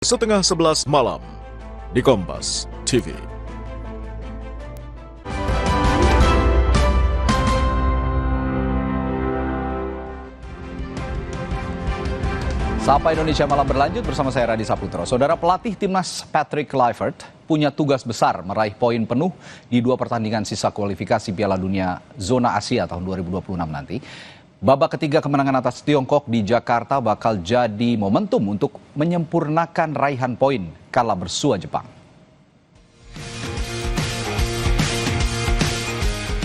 setengah 11 malam di Kompas TV. Sapa Indonesia Malam berlanjut bersama saya Radi Saputro. Saudara, pelatih timnas Patrick Kluivert punya tugas besar meraih poin penuh di 2 pertandingan sisa kualifikasi Piala Dunia Zona Asia tahun 2026 nanti. Babak ketiga kemenangan atas Tiongkok di Jakarta bakal jadi momentum untuk menyempurnakan raihan poin kala bersua Jepang.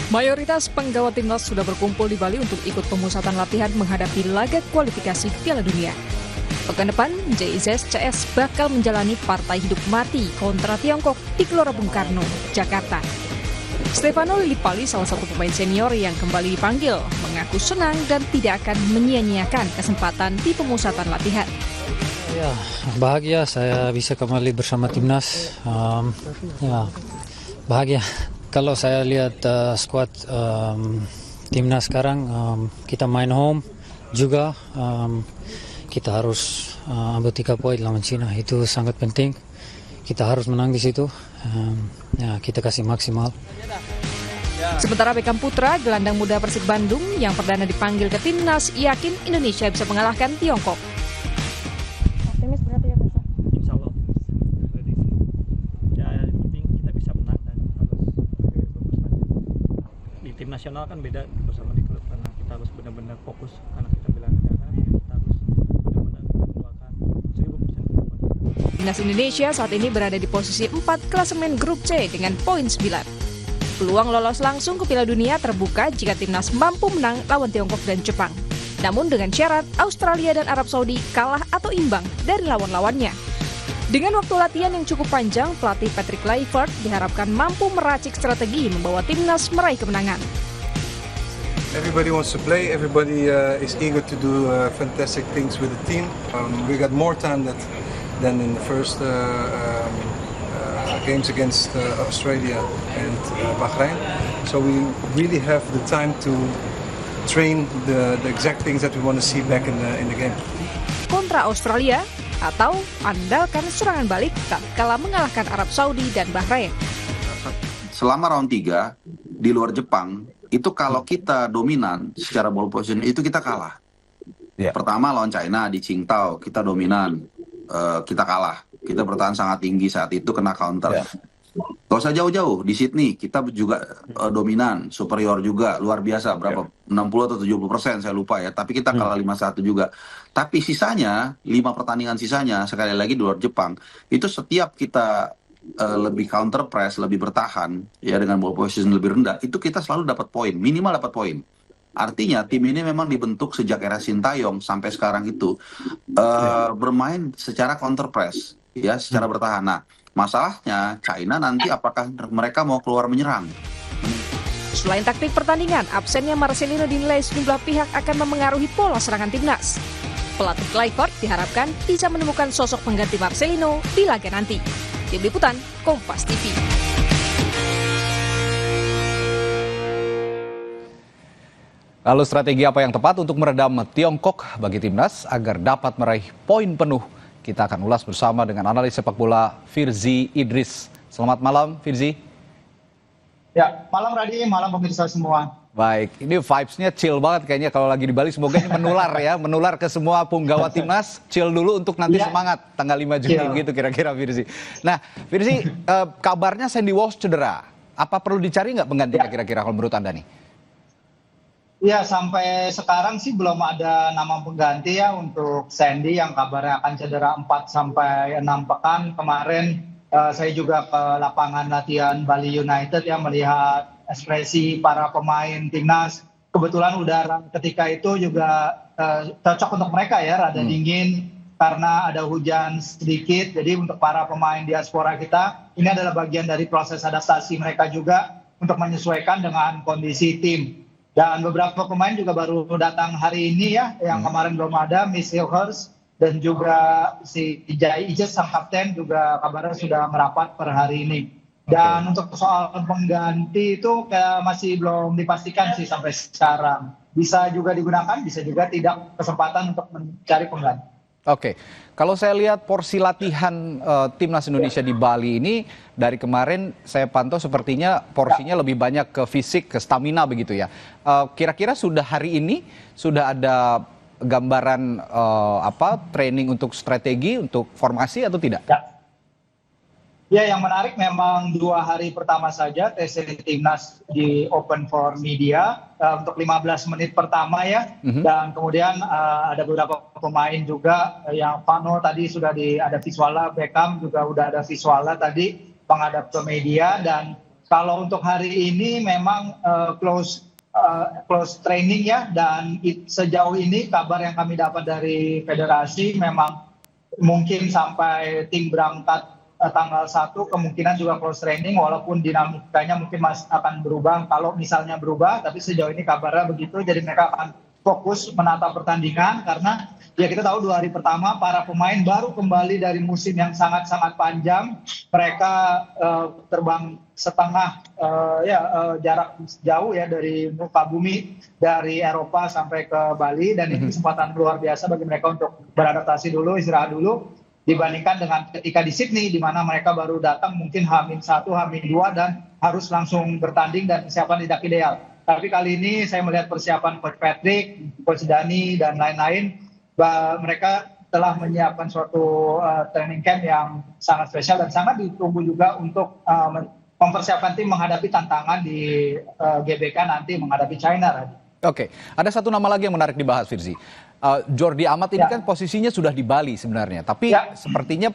Mayoritas penggawa timnas sudah berkumpul di Bali untuk ikut pemusatan latihan menghadapi laga kualifikasi Piala Dunia. Pekan depan, JIZS bakal menjalani partai hidup mati kontra Tiongkok di Gelora Bung Karno, Jakarta. Stefano Lillipali, salah satu pemain senior yang kembali dipanggil, mengaku senang dan tidak akan menyia-nyiakan kesempatan di pemusatan latihan. Ya, bahagia saya bisa kembali bersama timnas. Bahagia. Kalau saya lihat skuad timnas sekarang, kita main home juga. Kita harus ambil 3 poin lawan Cina, itu sangat penting. Kita harus menang di situ. Kita kasih maksimal. Sementara Beckham Putra, gelandang muda Persib Bandung yang perdana dipanggil ke timnas, yakin Indonesia bisa mengalahkan Tiongkok. Optimis berarti ya besok? Insya Allah prediksi. Ya yang penting kita bisa menang dan harus bagus lagi. Di tim nasional kan beda bersama di klub, karena kita harus benar-benar fokus karena kita bela negara. Kita harus benar-benar mengeluarkan 1000% kemampuan. Timnas Indonesia saat ini berada di posisi 4 klasemen grup C dengan poin 9. Peluang lolos langsung ke Piala Dunia terbuka jika timnas mampu menang lawan Tiongkok dan Jepang. Namun dengan syarat Australia dan Arab Saudi kalah atau imbang dari lawan-lawannya. Dengan waktu latihan yang cukup panjang, pelatih Patrick Kluivert diharapkan mampu meracik strategi membawa timnas meraih kemenangan. Everybody wants to play. Everybody is eager to do fantastic things with the team. We got more time than in the first games against Australia and Bahrain. So we really have the time to train the exact things that we want to see back in the game. Kontra Australia atau andalkan serangan balik tatkala mengalahkan Arab Saudi dan Bahrain. Selama round 3 di luar Jepang, itu kalau kita dominan secara ball position itu kita kalah. Pertama lawan China di Qingdao kita dominan, kita kalah. Kita bertahan sangat tinggi saat itu, kena counter. Gak usah jauh-jauh, di Sydney kita juga dominan, superior juga, luar biasa, berapa 60 atau 70% saya lupa ya, tapi kita kalah 5-1 juga. Tapi sisanya, 5 pertandingan sisanya, sekali lagi di luar Jepang, itu setiap kita lebih counter press, lebih bertahan, ya dengan ball position lebih rendah, itu kita selalu dapat poin, minimal dapat poin. Artinya tim ini memang dibentuk sejak era Sintayong sampai sekarang itu bermain secara counter press, ya secara bertahan. Nah, masalahnya China nanti apakah mereka mau keluar menyerang? Selain taktik pertandingan, absennya Marcelino dinilai sejumlah pihak akan memengaruhi pola serangan timnas. Pelatih Kluivert diharapkan bisa menemukan sosok pengganti Marcelino di laga nanti. Tim Liputan, Kompas TV. Lalu strategi apa yang tepat untuk meredam Tiongkok bagi timnas agar dapat meraih poin penuh? Kita akan ulas bersama dengan analis sepak bola Firzi Idris. Selamat malam, Firzi. Ya, malam Radi, malam pemirsa semua. Baik, ini vibes-nya chill banget kayaknya kalau lagi di Bali. Semoga ini menular ya, menular ke semua punggawa timnas. Chill dulu untuk nanti semangat tanggal 5 Juni gitu kira-kira, Firzi. Nah, Firzi, kabarnya Sandy Walsh cedera. Apa perlu dicari nggak penggantinya kira-kira kalau menurut Anda nih? Ya, sampai sekarang sih belum ada nama pengganti ya untuk Sandy yang kabarnya akan cedera 4-6 pekan. Kemarin saya juga ke lapangan latihan Bali United ya melihat ekspresi para pemain timnas. Kebetulan udara ketika itu juga cocok untuk mereka ya, rada dingin karena ada hujan sedikit. Jadi untuk para pemain diaspora kita, ini adalah bagian dari proses adaptasi mereka juga untuk menyesuaikan dengan kondisi tim. Dan beberapa pemain juga baru datang hari ini ya, yang kemarin belum ada, Miss Hilhurst dan juga si JIZS sang kapten juga kabarnya sudah merapat per hari ini. Dan untuk soal pengganti itu masih belum dipastikan sih sampai sekarang. Bisa juga digunakan, bisa juga tidak, kesempatan untuk mencari pengganti. Oke, kalau saya lihat porsi latihan timnas Indonesia di Bali ini dari kemarin saya pantau sepertinya porsinya lebih banyak ke fisik, ke stamina begitu ya. Kira-kira sudah hari ini sudah ada gambaran training untuk strategi, untuk formasi atau tidak? Ya, yang menarik memang 2 hari pertama saja tes timnas di open for media untuk 15 menit pertama ya. Dan kemudian ada beberapa pemain juga yang Pano tadi sudah ada visualnya, Beckham juga udah ada visualnya tadi menghadap ke media. Dan kalau untuk hari ini memang close training ya, dan sejauh ini kabar yang kami dapat dari federasi memang mungkin sampai tim berangkat tanggal 1 kemungkinan juga close training, walaupun dinamikanya mungkin masih akan berubah kalau misalnya berubah, tapi sejauh ini kabarnya begitu. Jadi mereka akan fokus menata pertandingan karena ya kita tahu 2 hari pertama para pemain baru kembali dari musim yang sangat-sangat panjang. Mereka terbang setengah jarak jauh ya dari muka bumi, dari Eropa sampai ke Bali, dan ini kesempatan luar biasa bagi mereka untuk beradaptasi dulu, istirahat dulu, dibandingkan dengan ketika di Sydney di mana mereka baru datang mungkin H-1, H-2 dan harus langsung bertanding dan persiapan tidak ideal. Tapi kali ini saya melihat persiapan Coach Patrick, Coach Dani dan lain-lain, mereka telah menyiapkan suatu training camp yang sangat spesial dan sangat ditunggu juga untuk mempersiapkan tim menghadapi tantangan di GBK nanti menghadapi China. Oke, ada satu nama lagi yang menarik dibahas, Firzi. Jordi Amat ini kan posisinya sudah di Bali sebenarnya, tapi sepertinya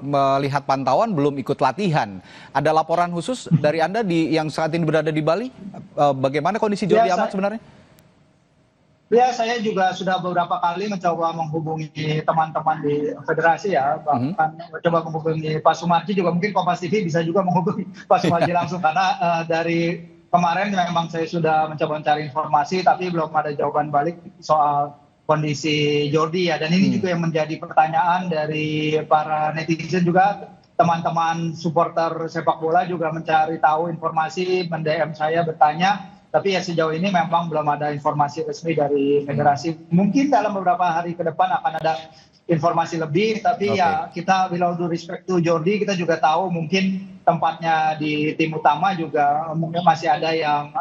melihat pantauan belum ikut latihan. Ada laporan khusus dari Anda yang saat ini berada di Bali? Bagaimana kondisi Jordi Amat sebenarnya? Ya, saya juga sudah beberapa kali mencoba menghubungi teman-teman di federasi ya, bahkan coba menghubungi Pak Sumarji, juga mungkin Kompas TV bisa juga menghubungi Pak Sumarji langsung karena dari kemarin memang saya sudah mencoba mencari informasi tapi belum ada jawaban balik soal kondisi Jordi ya. Dan ini juga yang menjadi pertanyaan dari para netizen juga, teman-teman supporter sepak bola juga mencari tahu informasi, mend-DM saya bertanya, tapi ya sejauh ini memang belum ada informasi resmi dari federasi. Mungkin dalam beberapa hari ke depan akan ada informasi lebih, tapi ya kita with all due respect to Jordi, kita juga tahu mungkin tempatnya di tim utama juga mungkin masih ada yang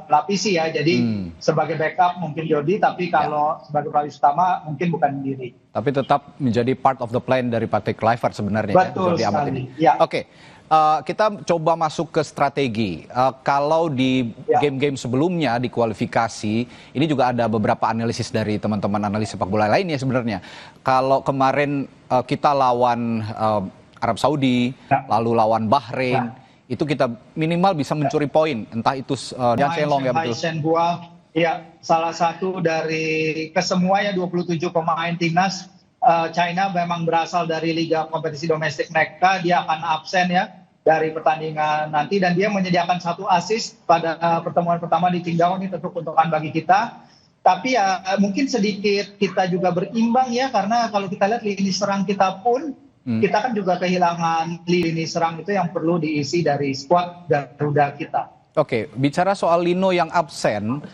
melapisi ya. Jadi sebagai backup mungkin Jordi, tapi kalau sebagai pelapis utama mungkin bukan diri. Tapi tetap menjadi part of the plan dari Patrick Kluivert sebenarnya. Betul ya, Jordi Amat ini. Ya. Oke. Kita coba masuk ke strategi. Kalau di game-game sebelumnya di kualifikasi, ini juga ada beberapa analisis dari teman-teman analis sepak bola lainnya sebenarnya. Kalau kemarin kita lawan Arab Saudi, lalu lawan Bahrain, itu kita minimal bisa mencuri poin. Entah itu Jan Selong ya betul. Ya, salah satu dari kesemuanya 27 pemain timnas China memang berasal dari liga kompetisi domestik mereka. Dia akan absen ya dari pertandingan nanti, dan dia menyediakan 1 assist pada pertemuan pertama di Qingdao. Ini tentu keuntungan bagi kita. Tapi ya mungkin sedikit kita juga berimbang ya, karena kalau kita lihat lini serang kita pun kita kan juga kehilangan lini serang itu yang perlu diisi dari skuad Garuda kita. Oke, bicara soal Lino yang absen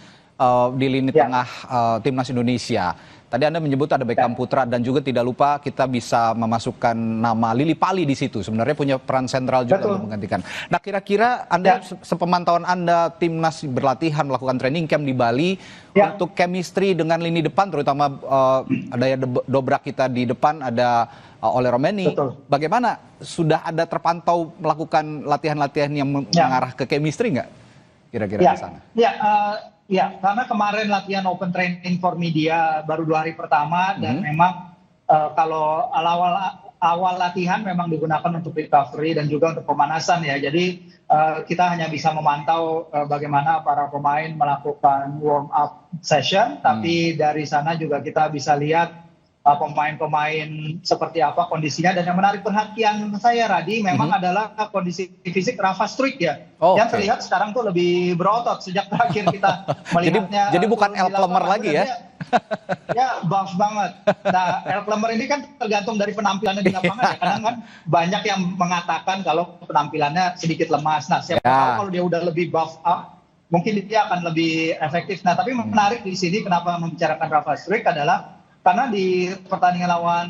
di lini tengah timnas Indonesia. Tadi Anda menyebut ada Beckham Putra, dan juga tidak lupa kita bisa memasukkan nama Lili Pali di situ. Sebenarnya punya peran sentral juga untuk menggantikan. Nah, kira-kira Anda sepemantauan Anda timnas berlatihan melakukan training camp di Bali untuk chemistry dengan lini depan, terutama ada dobrak kita di depan, ada Ole Romeni. Bagaimana? Sudah ada terpantau melakukan latihan-latihan yang mengarah ke chemistry nggak? Kira-kira di sana? Ya, karena kemarin latihan open training for media baru 2 hari pertama, dan memang kalau awal latihan memang digunakan untuk recovery dan juga untuk pemanasan ya. Jadi kita hanya bisa memantau bagaimana para pemain melakukan warm up session, tapi dari sana juga kita bisa lihat pemain-pemain seperti apa kondisinya. Dan yang menarik perhatian saya, Radi, memang adalah kondisi fisik Rafa Struijk ya, yang terlihat sekarang tuh lebih berotot sejak terakhir kita melihatnya. Jadi bukan Elklemmer lagi ya? Ya, buff banget. Nah, Elklemmer ini kan tergantung dari penampilannya di lapangan ya. Kadang kan banyak yang mengatakan kalau penampilannya sedikit lemas. Nah, siapa tahu kalau dia udah lebih buff up, mungkin dia akan lebih efektif. Nah, tapi menarik di sini kenapa membicarakan Rafa Struijk adalah Karena di pertandingan lawan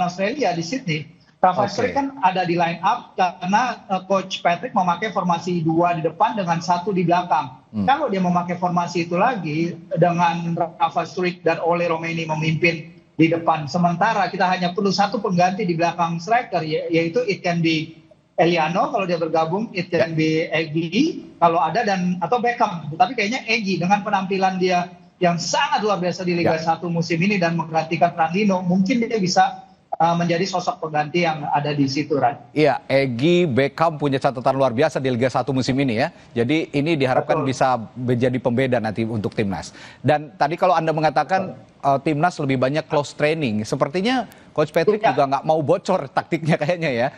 Australia di Sydney, Rafa Strik kan ada di line up karena Coach Patrick memakai formasi 2 di depan dengan 1 di belakang. Kalau dia memakai formasi itu lagi dengan Rafa Strik dan Ole Romeni memimpin di depan, sementara kita hanya perlu 1 pengganti di belakang striker, yaitu it can be Eliano kalau dia bergabung, it can be Egy kalau ada, atau Beckham. Tapi kayaknya Egy dengan penampilan dia yang sangat luar biasa di Liga 1 musim ini dan menggantikan Fernandinho, mungkin dia bisa menjadi sosok pengganti yang ada di situ, Ran. Iya, Egy, Beckham punya catatan luar biasa di Liga 1 musim ini ya. Jadi ini diharapkan bisa menjadi pembeda nanti untuk timnas. Dan tadi kalau Anda mengatakan timnas lebih banyak close training, sepertinya Coach Patrick juga nggak mau bocor taktiknya kayaknya ya.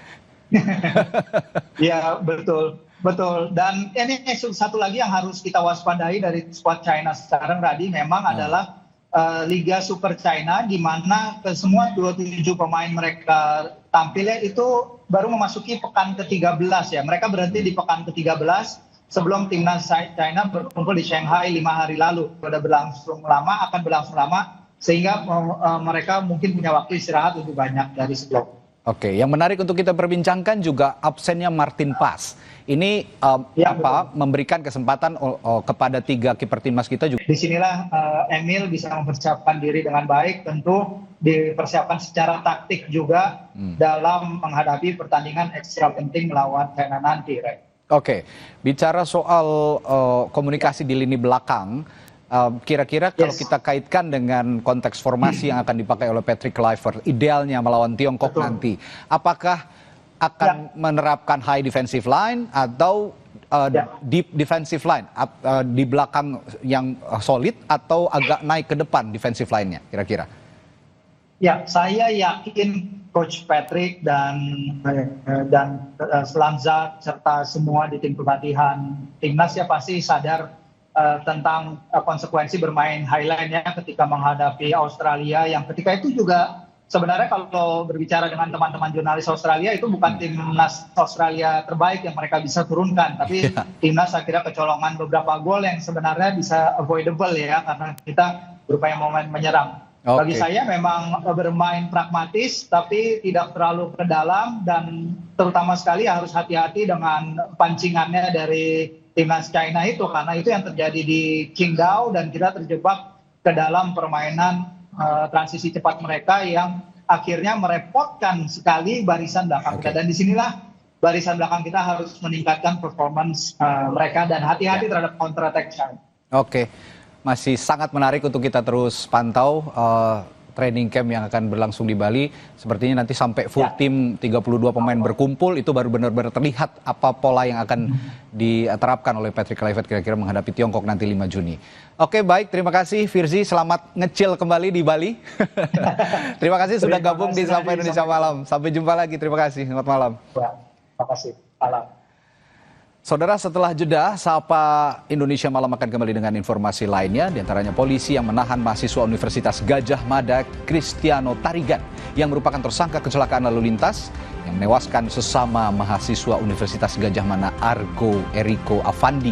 Iya, betul. Dan ini satu lagi yang harus kita waspadai dari squad China sekarang, Radi, memang adalah Liga Super China, di mana semua 27 pemain mereka tampilnya itu baru memasuki pekan ke-13 ya. Mereka berhenti di pekan ke-13 sebelum timnas China berkumpul di Shanghai 5 hari lalu. Akan berlangsung lama, sehingga mereka mungkin punya waktu istirahat lebih banyak dari sebelum. Oke, yang menarik untuk kita perbincangkan juga absennya Martin Pas. Ini memberikan kesempatan kepada 3 kiper timnas kita juga. Disinilah Emil bisa mempersiapkan diri dengan baik, tentu dipersiapkan secara taktik juga dalam menghadapi pertandingan ekstra penting melawan China nanti, Ray. Oke, bicara soal komunikasi di lini belakang, kira-kira kalau kita kaitkan dengan konteks formasi yang akan dipakai oleh Patrick Kluivert, idealnya melawan Tiongkok nanti, apakah akan menerapkan high defensive line atau deep defensive line di belakang yang solid, atau agak naik ke depan defensive line-nya kira-kira? Ya, saya yakin Coach Patrick dan Slanza serta semua di tim pelatihan timnas ya pasti sadar tentang konsekuensi bermain highline-nya ketika menghadapi Australia, yang ketika itu juga sebenarnya kalau berbicara dengan teman-teman jurnalis Australia, itu bukan timnas Australia terbaik yang mereka bisa turunkan, tapi timnas akhirnya kecolongan beberapa gol yang sebenarnya bisa avoidable ya, karena kita berupaya menyerang. Bagi saya memang bermain pragmatis tapi tidak terlalu ke dalam, dan terutama sekali harus hati-hati dengan pancingannya dari timnas China itu, karena itu yang terjadi di Qingdao dan kita terjebak ke dalam permainan transisi cepat mereka yang akhirnya merepotkan sekali barisan belakang kita. Dan disinilah barisan belakang kita harus meningkatkan performance mereka dan hati-hati terhadap counter attack China. Oke, masih sangat menarik untuk kita terus pantau training camp yang akan berlangsung di Bali. Sepertinya nanti sampai full tim 32 pemain berkumpul, itu baru benar-benar terlihat apa pola yang akan diterapkan oleh Patrick Kluivert kira-kira menghadapi Tiongkok nanti 5 Juni. Oke, baik, terima kasih Firzi, selamat ngecil kembali di Bali. Terima kasih sudah gabung di Sapa Indonesia Malam. Sampai jumpa lagi, terima kasih, selamat malam. Terima kasih, malam. Saudara, setelah jeda, Sapa Indonesia Malam akan kembali dengan informasi lainnya, diantaranya polisi yang menahan mahasiswa Universitas Gadjah Mada Cristiano Tarigan yang merupakan tersangka kecelakaan lalu lintas yang menewaskan sesama mahasiswa Universitas Gadjah Mada Argo Eriko Avandi